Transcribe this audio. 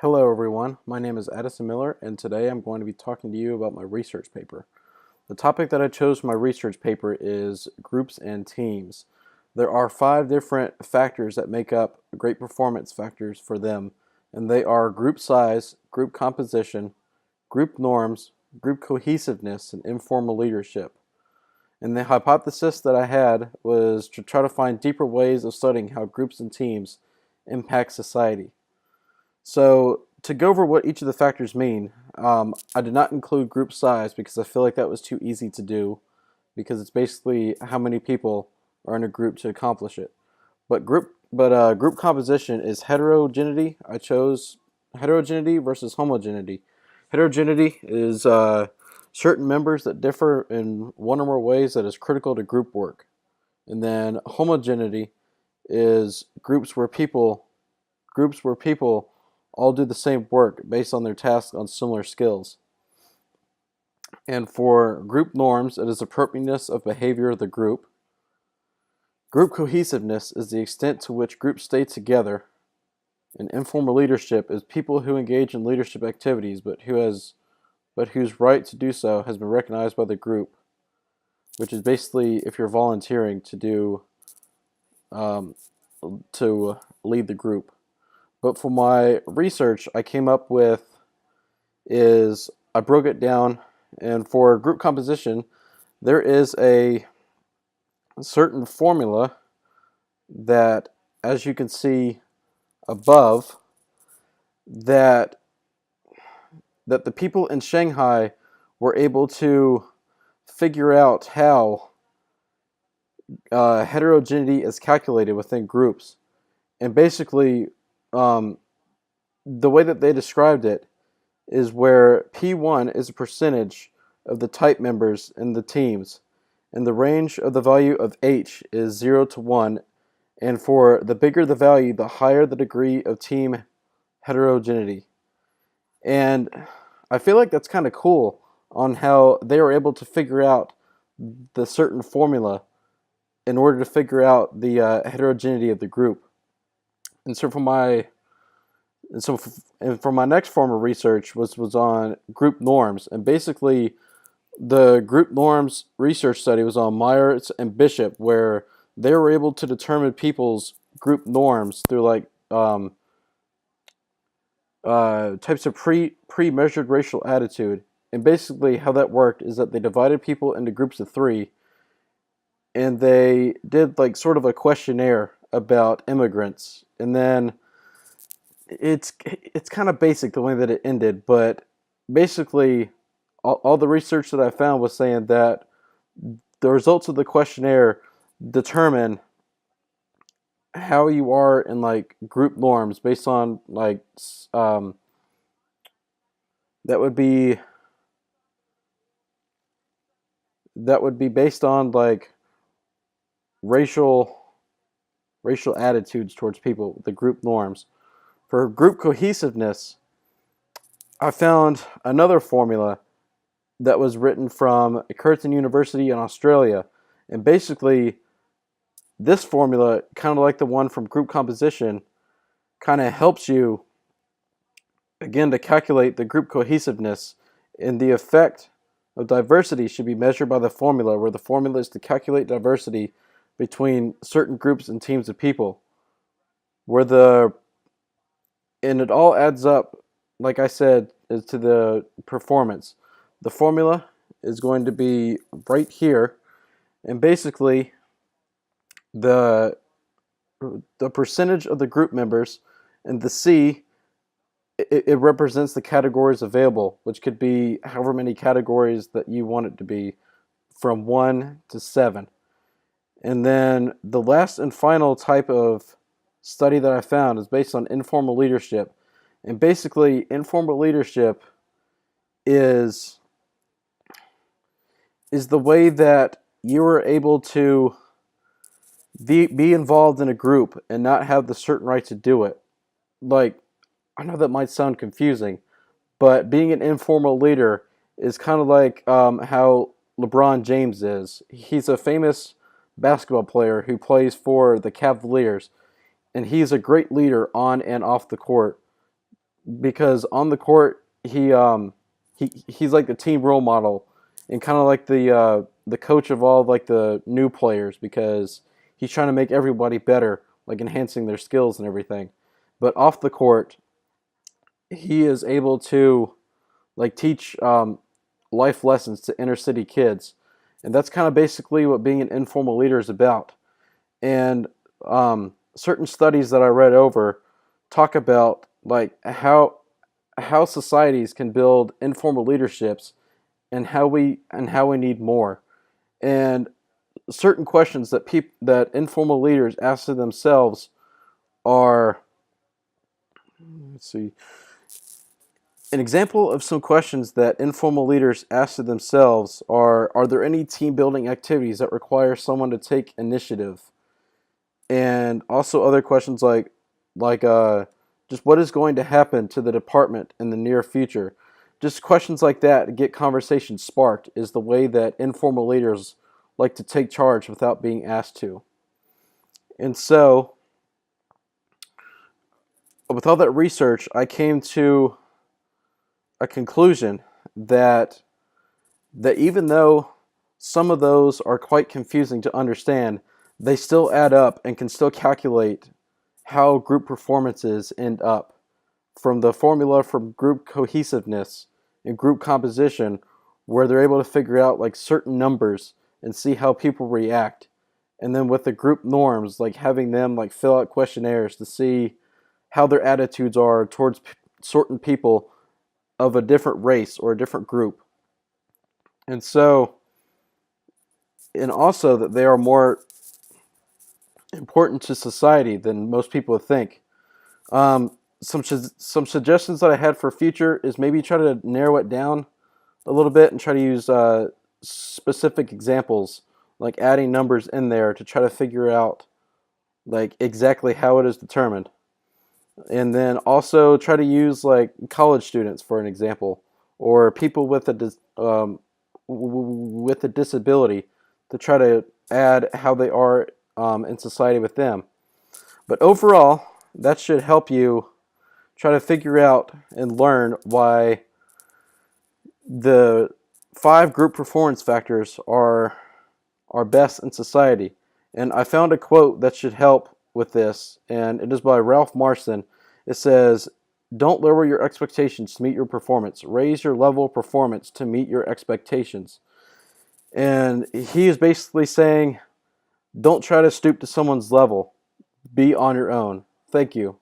Hello everyone, my name is Addison Miller and today I'm going to be talking to you about my research paper. The topic that I chose for my research paper is groups and teams. There are 5 different factors that make up great performance factors for them, and they are group size, group composition, group norms, group cohesiveness, and informal leadership. And the hypothesis that I had was to try to find deeper ways of studying how groups and teams impact society. So to go over what each of the factors mean, I did not include group size because I feel like that was too easy to do because it's basically how many people are in a group to accomplish it. Group composition is heterogeneity. I chose heterogeneity versus homogeneity. Heterogeneity is certain members that differ in one or more ways that is critical to group work. And then homogeneity is groups where people all do the same work based on their tasks on similar skills. And for group norms, it is appropriateness of behavior of the group. Group cohesiveness is the extent to which groups stay together. And informal leadership is people who engage in leadership activities but whose right to do so has been recognized by the group, which is basically if you're volunteering to lead the group. But for my research, I came up with is I broke it down, and for group composition, there is a certain formula that, as you can see above, that the people in Shanghai were able to figure out how heterogeneity is calculated within groups. And basically, the way that they described it is where P1 is a percentage of the type members in the teams, and the range of the value of H is 0 to 1, and for the bigger the value, the higher the degree of team heterogeneity. And I feel like that's kind of cool on how they were able to figure out the certain formula in order to figure out the heterogeneity of the group. And so for my next form of research was on group norms, and basically the group norms research study was on Myers and Bishop, where they were able to determine people's group norms through types of pre-measured racial attitude. And basically how that worked is that they divided people into groups of 3, and they did like sort of a questionnaire about immigrants, and then it's kind of basic the way that it ended, but basically all the research that I found was saying that the results of the questionnaire determine how you are in like group norms based on that would be based on like racial attitudes towards people, the group norms. For group cohesiveness, I found another formula that was written from Curtin University in Australia. And basically, this formula, kind of like the one from group composition, kind of helps you, again, to calculate the group cohesiveness. And the effect of diversity should be measured by the formula, where the formula is to calculate diversity between certain groups and teams of people. And it all adds up, like I said, is to the performance. The formula is going to be right here, and basically the percentage of the group members, and the C, it represents the categories available, which could be however many categories that you want it to be, from 1 to 7. And then the last and final type of study that I found is based on informal leadership. And basically, informal leadership is the way that you are able to be involved in a group and not have the certain right to do it. Like, I know that might sound confusing, but being an informal leader is kind of like how LeBron James is. He's a famous basketball player who plays for the Cavaliers, and he's a great leader on and off the court. because on the court he's like the team role model and kind of like the coach of all like the new players because he's trying to make everybody better, like enhancing their skills and everything. But off the court, he is able to like teach life lessons to inner city kids, and that's kind of basically what being an informal leader is about. And certain studies that I read over talk about like how societies can build informal leaderships and how we need more. And certain questions that that informal leaders ask to themselves are, let's see, an example of some questions that informal leaders ask to themselves are there any team building activities that require someone to take initiative? And also other questions like just what is going to happen to the department in the near future. Just questions like that to get conversations sparked is the way that informal leaders like to take charge without being asked to. And so with all that research, I came to a conclusion that even though some of those are quite confusing to understand, they still add up and can still calculate how group performances end up from the formula from group cohesiveness and group composition, where they're able to figure out like certain numbers and see how people react. And then with the group norms, like having them like fill out questionnaires to see how their attitudes are towards certain people of a different race or a different group. And so, and also that they are more important to society than most people would think. Some suggestions that I had for future is maybe try to narrow it down a little bit and try to use specific examples, like adding numbers in there to try to figure out like exactly how it is determined. And then also try to use like college students for an example, or people with with a disability to try to add how they are in society with them. But overall, that should help you try to figure out and learn why the 5 group performance factors are best in society. And I found a quote that should help with this, and it is by Ralph Marston. It says, "Don't lower your expectations to meet your performance. Raise your level of performance to meet your expectations." And he is basically saying, don't try to stoop to someone's level. Be on your own. Thank you.